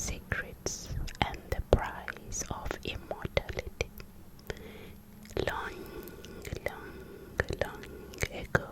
secrets and the price of immortality. Long, long, long ago,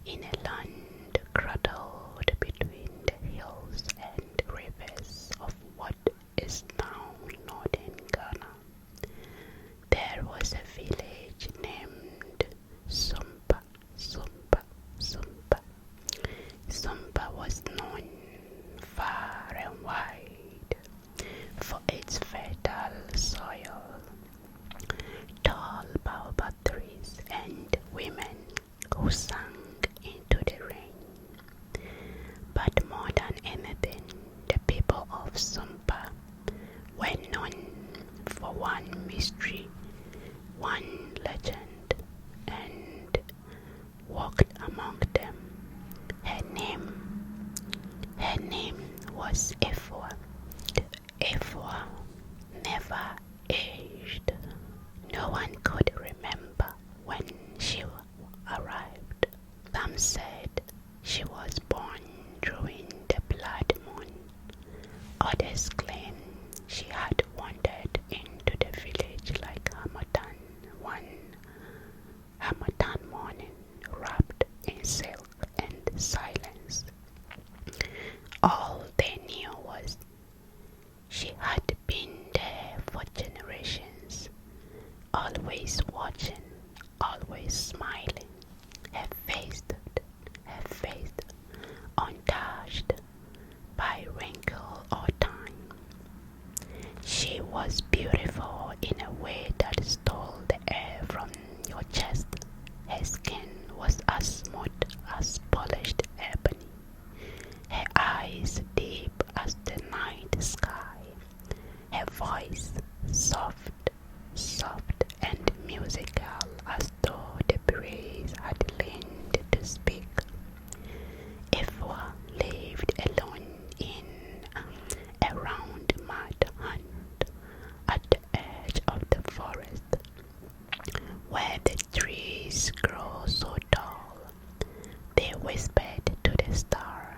in a land cradled between the hills and rivers of what is now northern Ghana, there was a village named Sumpa. Sumpa was known far and wide for its fertile soil, tall baobab trees, and women who sang into the rain. But more than anything, the people of Sumpa were known for one mystery, one legend, and walked among them. Her name was Epha. Epha never aged. No one could remember when she arrived. Some said she was born during the blood moon. Others claimed she had wandered into the village like one Hamatan morning, wrapped in silk and silence. All they knew was she had been there for generations, always watching, always smiling, her face untouched by wrinkle or time. She was beautiful in a way that stole the air from your chest. Her skin was as smooth as polished ebony, her eyes deep as the night sky, her voice soft and musical as though the breeze had leaned to speak. Epha lived alone in a round mud hut at the edge of the forest, where the trees grow so tall they whispered to the star.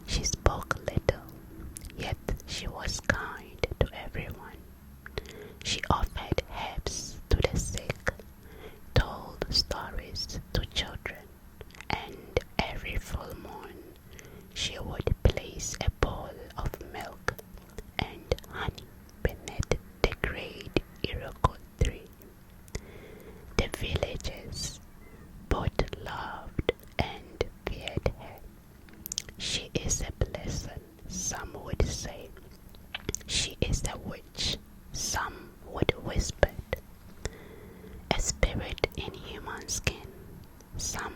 She spoke little, yet she was kind to everyone. She offered herbs to the sick, told stories to children, and every full moon she would place a bowl of milk and honey beneath the great Iroko tree. The villagers both loved and feared her. She is a blessing, some would say. She is a witch, some would whisper. A spirit in human skin, some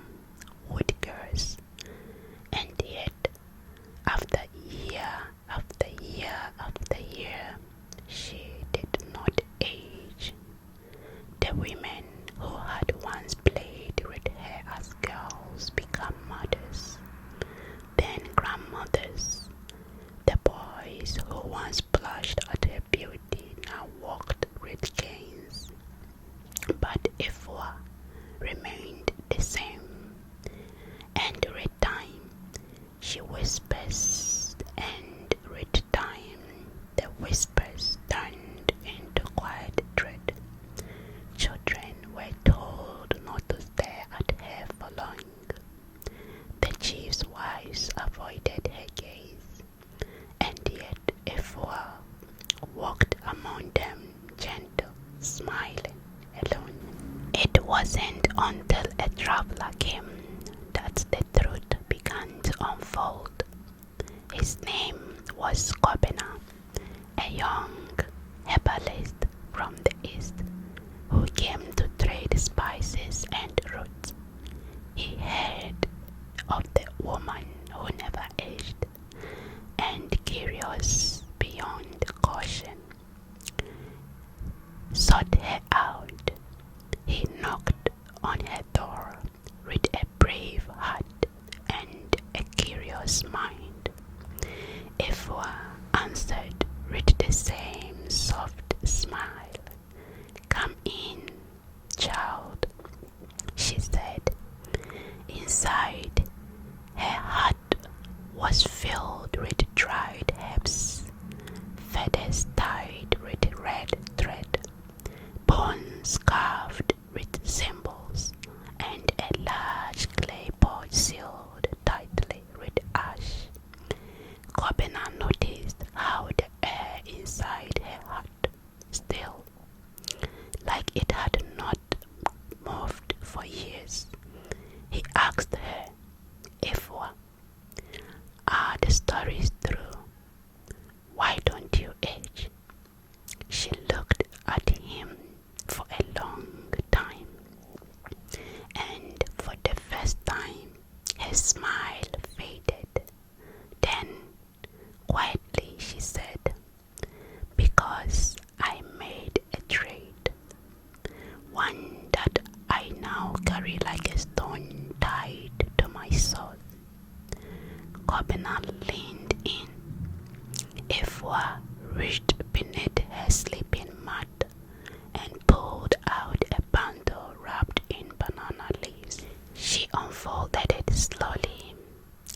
would curse. And yet, after year after year after year, she did not age. The women who had once played with her as girls became mothers, then grandmothers. The boys who once blushed at her beauty now walked with canes. But Epha remained the same, and with time she whispers, and with time the whispers turned into quiet dread. Children were told not to stare at her for long. The chief's wives avoided her gaze, and yet Epha walked among them, gentle, smiling, alone. It wasn't until a traveler came that the truth began to unfold. His name was Kobena, a young herbalist from the east who came to trade spices and roots. He heard of the woman who never aged, and curious beyond caution, sought her out. He knocked on her door with a brave heart and a curious mind. Epha answered with the same soft smile. "Come in, child," she said. Inside, her heart was filled with dried herbs Epha reached beneath her sleeping mat and pulled out a bundle wrapped in banana leaves. She unfolded it slowly,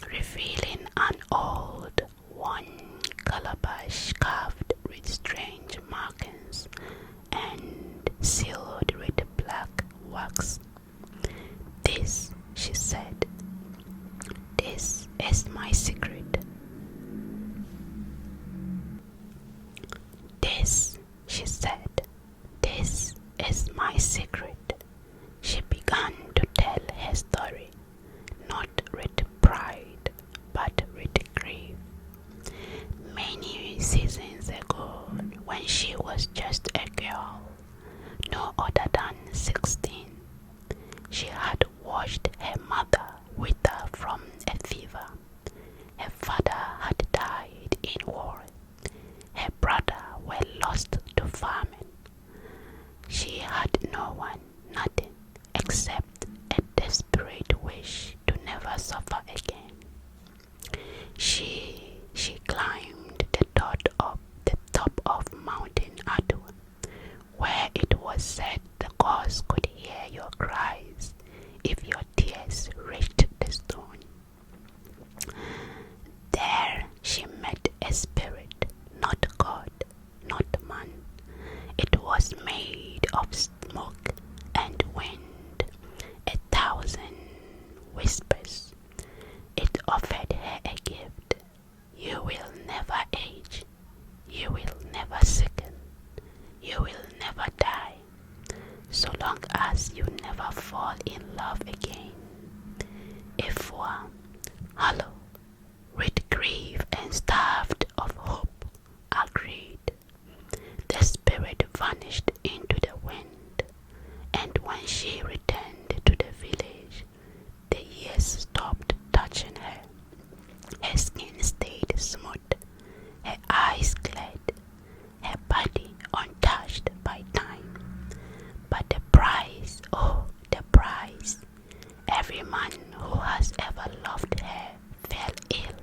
revealing an old, worn calabash carved with strange markings and sealed with black wax. "This," she said, "this is my secret." "This," she said, "this is my secret." She began to tell her story, not with pride, but with grief. Many seasons ago, when she was just a girl, no other than 16, she had watched her mother wither from a fever. Her father had died in war. Her brother were lost to famine. She had no one, nothing, except a desperate wish to never suffer again. She climbed the top of Mountain Adu, where it was said the gods could hear your cries if your tears reached the stone. There she met a spirit, not God, not man. It was made of smoke and wind, 1,000 whispers. It offered her a gift. "You will never age. You will never sicken. You will never die, so long as you never fall in love again." Epha, hollow, with grief and starved of hope, agreed. The spirit vanished into the wind, and when she returned to the village, the years stopped touching her. Her skin stayed smooth, her eyes cleared, her body untouched by time. But the price, oh, the price! Every man who has ever loved her fell ill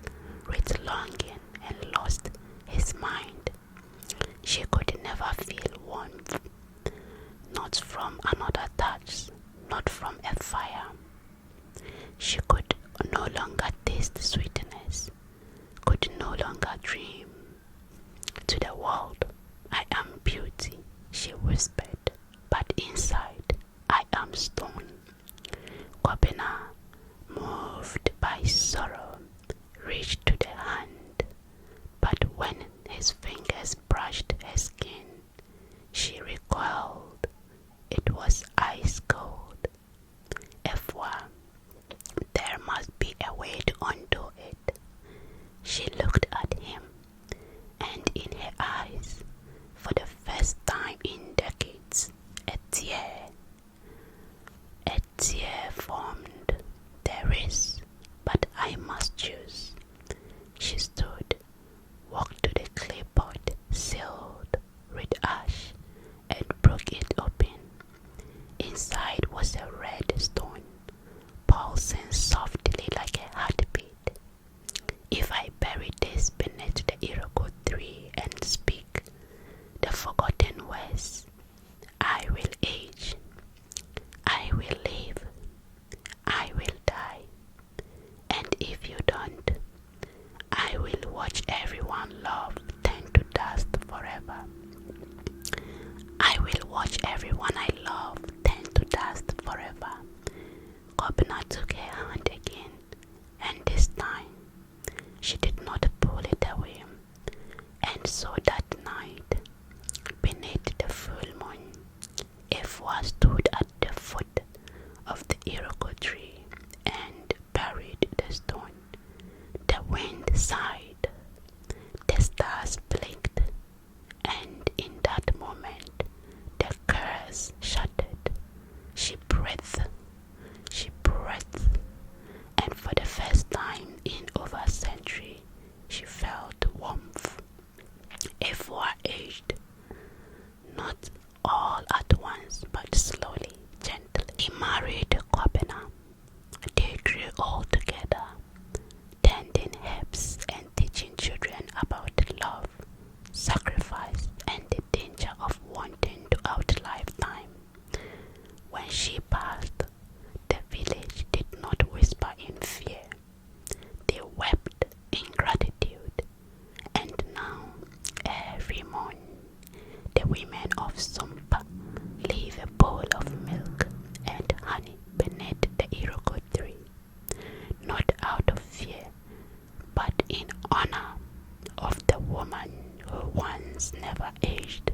with longing and lost his mind. She could never feel warmth, not from another touch, not from a fire. She could no longer taste sweetness, could no longer dream. To the world, "I am beauty," she whispered, "but inside I am stone." Kobina, moved by sorrow, reached to the hand, but when his fingers brushed her skin, she recoiled. It was ice cold. Epha, there must be a way to undo it. She looked at him, and in her eyes, for the first time in decades, a tear formed. "There is, but I must choose." She stood, walked to the clay pot sealed with ash, and broke it open. Inside was a red stone, pulsing softly like a heartbeat. "If I bury this beneath the iroko tree and speak the forgotten words, I will age, I will live, I will die. And if you don't, I will watch everyone love turn to dust forever. I will watch everyone I love turn to dust forever." Kobina took her hand again, and this time she did not pull it away. And so that night, beneath the full moon, Epha stood at the foot of the iroko tree and buried the stone. The wind sighed, the stars blinked, and in that moment the curse shattered. She breathed, and for the first time in over a century, she felt warmth. Epha aged, not all at once, but slowly, gently. He married Kobina. They grew old together, tending herbs and teaching children about love, women of Sumpa leave a bowl of milk and honey beneath the Iroko tree, not out of fear, but in honor of the woman who once never aged.